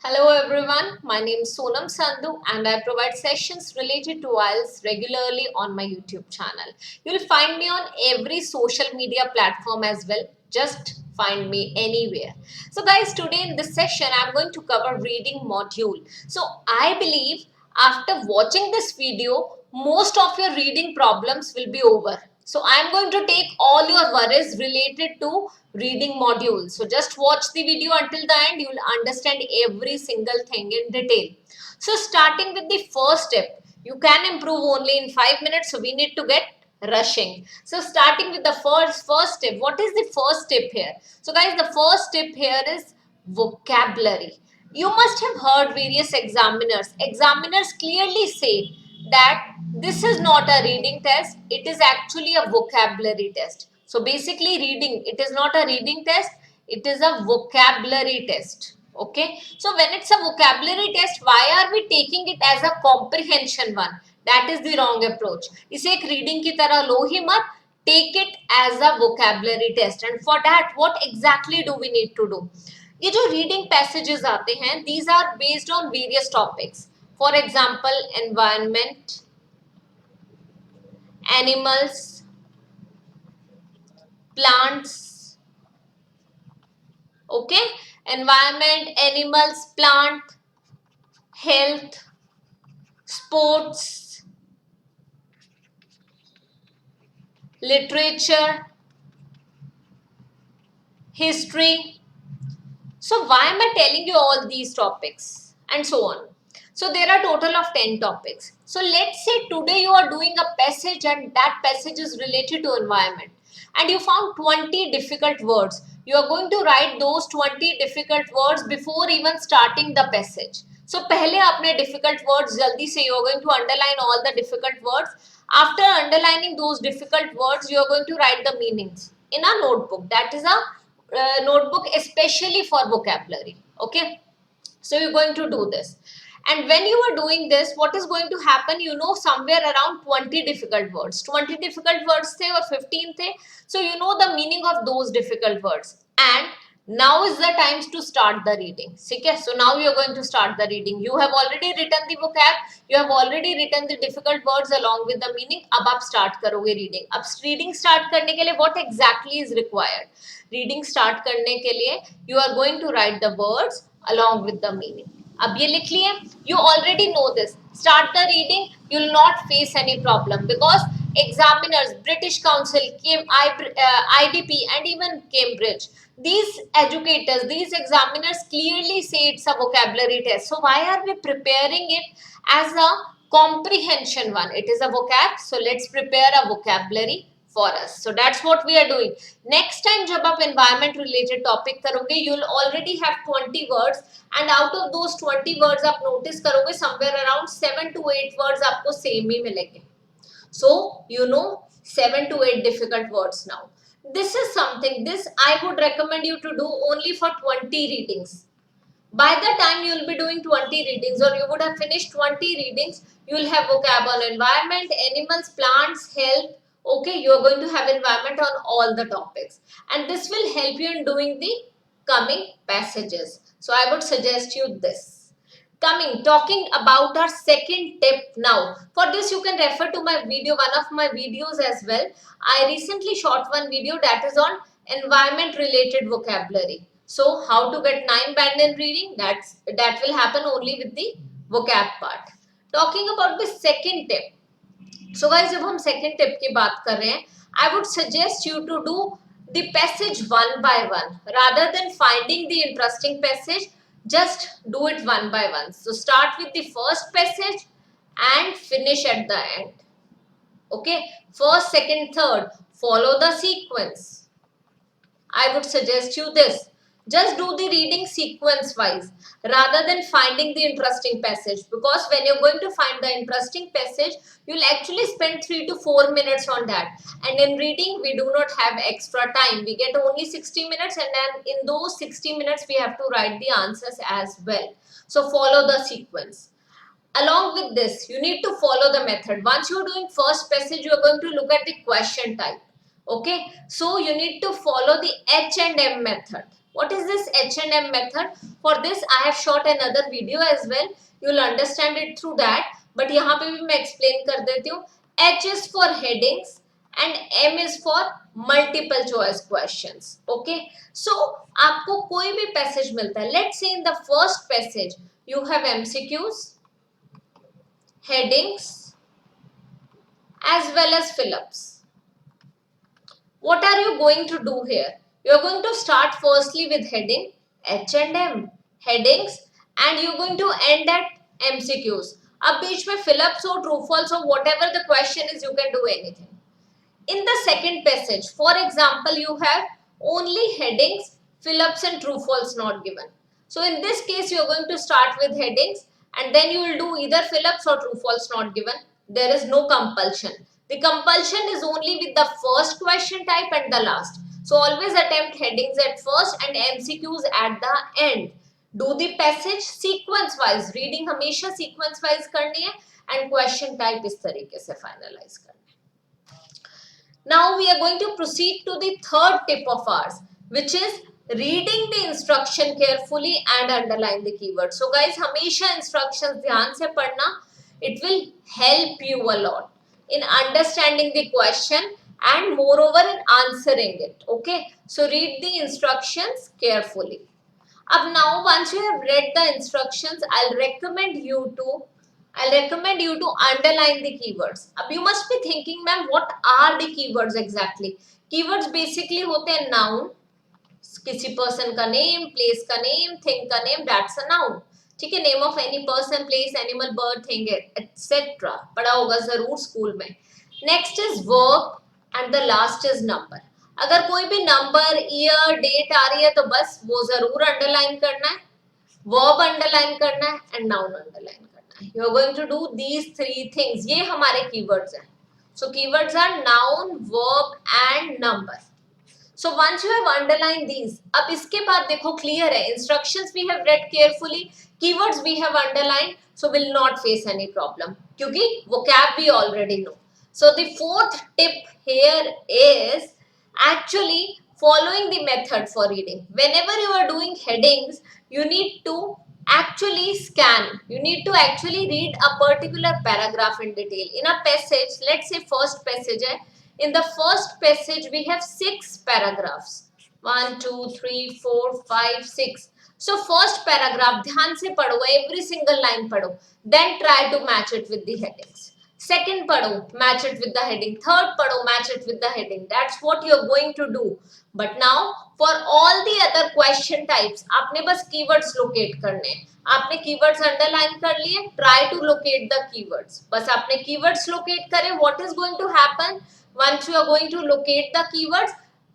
Hello everyone, my name is Sonam Sandhu and I provide sessions related to IELTS regularly on my YouTube channel. You'll find me on every social media platform as well. Just find me anywhere. So guys, today in this session, I'm going to cover reading module. So I believe after watching this video, most of your reading problems will be over. So I'm going to take all your worries related to reading module. So just watch the video until the end. You will understand every single thing in detail. So starting with the first step, you can improve only in 5 minutes. So we need to get rushing. So starting with the first step. What is the first step here? So guys, the first step here is vocabulary. You must have heard various examiners. Examiners clearly say that this is not a reading test, it is actually a vocabulary test. So basically reading, it is not a reading test, it is a vocabulary test. Okay, so when it's a vocabulary test, why are we taking it as a comprehension one? That is the wrong approach. इसे एक reading की तरह लो ही मत, take it as a vocabulary test. And for that, what exactly do we need to do? ये जो reading passages आते हैं, these are based on various topics. For example, environment, animals, plants. Okay, environment, animals, plant, health, sports, literature, history. So why am I telling you all these topics and so on? So there are total of 10 topics. So let's say today you are doing a passage and that passage is related to environment and you found 20 difficult words. You are going to write those 20 difficult words before even starting the passage. So पहले अपने difficult words जल्दी से you are going to underline all the difficult words. After underlining those difficult words, you are going to write the meanings in a notebook. That is a notebook especially for vocabulary. Okay, so you're going to do this, and when you are doing this, what is going to happen, you know, somewhere around 20 difficult words, 20 difficult words the or 15 the, so you know the meaning of those difficult words. And now is the time to start the reading. Okay, so now you are going to start the reading. You have already written the vocab, you have already written the difficult words along with the meaning. अब आप start करोगे reading. अब reading start करने के लिए what exactly is required? Reading start करने के लिए you are going to write the words along with the meaning. अब ये लिख लिए, you already know this. Start the reading, you will not face any problem because examiners, British Council, IDP and even Cambridge, these educators, these examiners clearly say it's a vocabulary test. So why are we preparing it as a comprehension one? It is a vocab, so let's prepare a vocabulary for us. So that's what we are doing. Next time जब आप environment related topic करोगे, you'll already have 20 words and out of those 20 words आप notice करोगे somewhere around 7 to 8 words आपको same ही मिलेंगे. So you know 7 to 8 difficult words now. This is something, this I would recommend you to do only for 20 readings. By the time you will be doing 20 readings or you would have finished 20 readings, you will have vocab on environment, animals, plants, health. Okay, you are going to have environment on all the topics. And this will help you in doing the coming passages. So I would suggest you this. Talking about our second tip now. For this you can refer to my video, one of my videos as well. I recently shot one video that is on environment related vocabulary. So how to get 9 band in reading, that will happen only with the vocab part. Talking about the second tip. So guys, जब हम second tip की बात कर रहे हैं, I would suggest you to do the passage one by one rather than finding the interesting passage. Just do it one by one. So start with the first passage and finish at the end. Okay, first, second, third, follow the sequence. I would suggest you this. Just do the reading sequence wise rather than finding the interesting passage, because when you're going to find the interesting passage, you'll actually spend 3 to 4 minutes on that. And in reading, we do not have extra time. We get only 60 minutes and then in those 60 minutes, we have to write the answers as well. So follow the sequence. Along with this, you need to follow the method. Once you're doing first passage, you're going to look at the question type. Okay, so you need to follow the H and M method. What is this H&M method? For this I have shot another video as well. You will understand it through that. But यहाँ पे भी मैं explain कर देती हूँ. H is for headings and M is for multiple choice questions. Okay. So आपको कोई भी passage मिलता है. Let's say in the first passage you have MCQs, headings as well as fill-ups. What are you going to do here? You are going to start firstly with heading H&M headings and you are going to end at MCQs. अब बीच में fill-ups हो, true false हो, whatever the question is, you can do anything. In the second passage, for example, you have only headings, fill-ups and true false not given. So in this case, you are going to start with headings and then you will do either fill-ups or true false not given. There is no compulsion. The compulsion is only with the first question type and the last. So always attempt headings at first and MCQs at the end. Do the passage sequence wise. Reading हमेशा sequence wise करनी है and question type इस तरीके से finalize करनी है. Now we are going to proceed to the third tip of ours, which is reading the instruction carefully and underline the keyword. So guys, हमेशा instructions ध्यान से पढ़ना. It will help you a lot in understanding the question and moreover in answering it. Okay, so read the instructions carefully. Now once you have read the instructions, I'll recommend you to underline the keywords. Ab you must be thinking, ma'am, what are the keywords exactly? Keywords basically होते हैं noun, किसी person का name, place का name, thing का name, that's a noun. ठीक है, name of any person, place, animal, bird, thing, etc. पढ़ा होगा जरूर स्कूल में. Next is verb and the last is number. अगर कोई भी number, year, date आ रही है तो बस वो जरूर underline करना है, verb underline करना है and noun underline करना है. You are going to do these three things. ये हमारे keywords हैं. So keywords are noun, verb and number. So once you have underlined these, अब इसके बाद देखो clear है. Instructions we have read carefully, keywords we have underlined, so will not face any problem. क्योंकि vocab we already know. So the fourth tip here is actually following the method for reading. Whenever you are doing headings, you need to actually scan. You need to actually read a particular paragraph in detail. In a passage, let's say first passage hai. In the first passage, we have 6 paragraphs. 1, 2, 3, 4, 5, 6. So first paragraph, ध्यान से पढ़ो, every single line पढ़ो. Then try to match it with the headings. Second पढ़ो, match it with the heading. Third पढ़ो, match it with the heading. That's what you're going to do. But now for all the other question types, आपने बस keywords locate करने. आपने keywords underline कर लिए. Try to locate the keywords. बस आपने keywords locate करे. What is going to happen? Once you are going to locate the keywords,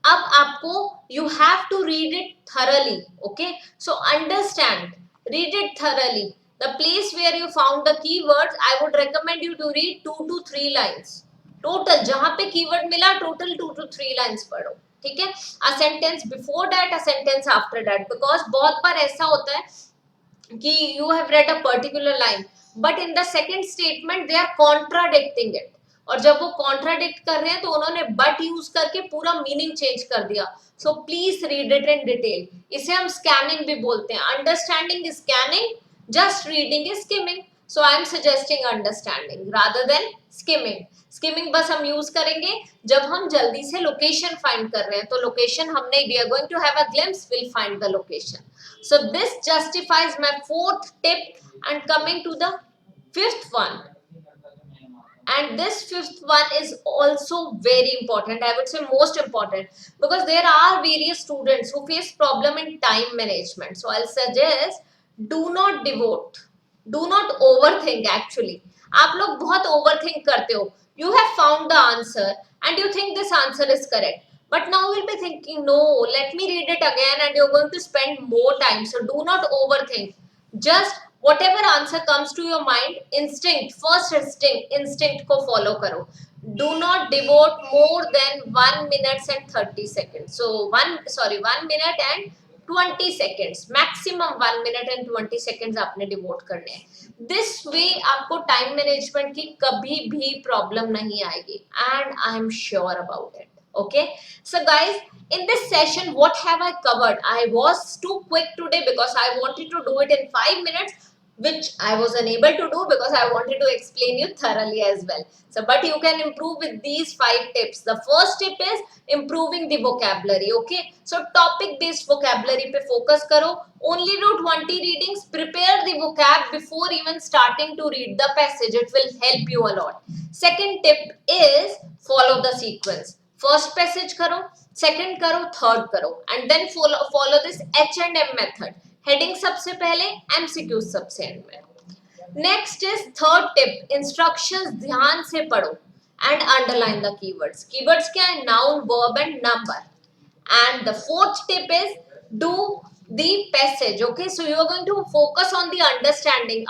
अब आपको you have to read it thoroughly. Okay, so understand, read it thoroughly. The place where you found the keywords, I would recommend you to read 2 to 3 lines total. जहां पे keyword मिला total 2 to 3 lines पढ़ो. ठीक है, a sentence before that, a sentence after that, because बहुत बार ऐसा होता है कि you have read a particular line but in the second statement they are contradicting it. और जब वो कॉन्ट्राडिक्ट कर रहे हैं तो उन्होंने बट यूज करके पूरा मीनिंग चेंज कर दिया. So please read it in detail. इसे हम स्कैनिंग भी बोलते हैं. Understanding is scanning, just reading is skimming. So I am suggesting understanding rather than skimming. Skimming बस हम यूज करेंगे जब हम जल्दी से लोकेशन फाइंड कर रहे हैं. तो लोकेशन हमने, we are going to have a glimpse, will find the location. So this justifies my fourth tip and coming to the fifth one. And this fifth one is also very important, I would say most important, because there are various students who face problem in time management. So I'll suggest, do not devote, do not overthink. Actually आप लोग बहुत overthink करते हो. You have found the answer and you think this answer is correct, but now you'll be thinking, no, let me read it again, and you're going to spend more time. So do not overthink. Just whatever answer comes to your mind, first instinct को follow करो. Do not devote more than 1 minute and 30 seconds. So 1 minute and 20 seconds, maximum 1 minute and 20 seconds आपने devote करने हैं. This way आपको time management की कभी भी problem नहीं आएगी, and I am sure about it. Okay, so guys, in this session, what have I covered? I was too quick today because I wanted to do it in 5 minutes, which I was unable to do because I wanted to explain you thoroughly as well. So, but you can improve with these 5 tips. The first tip is improving the vocabulary. Okay, so topic based vocabulary pe focus karo. Only do 20 readings. Prepare the vocab before even starting to read the passage. It will help you a lot. Second tip is follow the sequence. First passage karo, second karo, third karo, and then follow this H&M method. Heading सबसे पहले, MCQs सबसे end में. Next is third tip, instructions ध्यान से पढ़ो and underline the keywords. Keywords क्या है? Noun, verb and number. And the fourth tip is do the passage. Okay, so you are going to focus on the understanding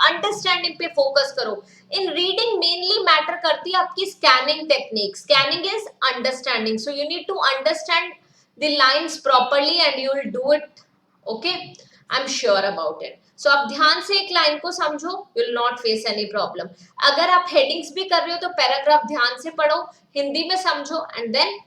पे focus करो. In reading mainly matter करती है आपकी scanning technique. Scanning is understanding, so you need to understand the lines properly and you will do it. Okay, I'm sure about it. So आप ध्यान से एक line को समझो, you will not face any problem. अगर आप headings भी कर रहे हो तो पैराग्राफ ध्यान से पढ़ो, हिंदी में समझो and then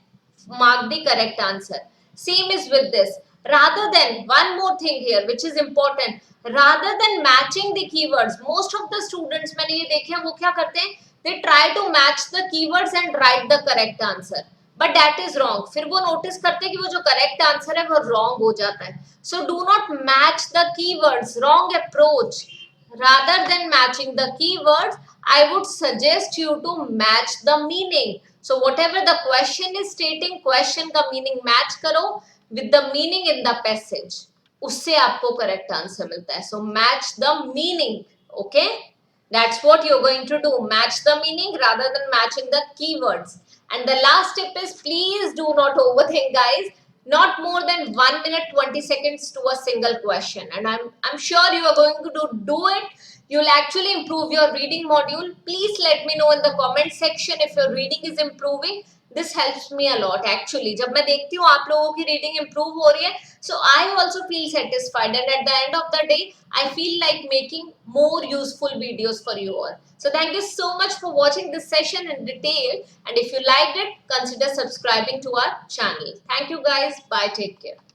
mark the correct answer. Same is with this. Rather than, one more thing here which is important, rather than matching the keywords, most of the students मैंने ये देखे हैं वो क्या करते हैं, they try to match the keywords and write the correct answer. But that is wrong. फिर वो notice करते हैं कि वो जो correct answer है वो wrong हो जाता है. So do not match the keywords. Wrong approach. Rather than matching the keywords, I would suggest you to match the meaning. So whatever the question is stating, question का meaning match करो with the meaning in the passage. उससे आपको correct answer मिलता है. So match the meaning. Okay, that's what you're going to do. Match the meaning rather than matching the keywords. And the last tip is please do not overthink, guys. Not more than 1 minute 20 seconds to a single question, and I'm sure you are going to do it. You'll actually improve your reading module. Please let me know in the comment section if your reading is improving. This helps me a lot actually. जब मैं देखती हूँ आप लोगों की reading improve हो रही है, so I also feel satisfied, and at the end of the day I feel like making more useful videos for you all. So thank you so much for watching this session in detail, and if you liked it, consider subscribing to our channel. Thank you guys. Bye. Take care.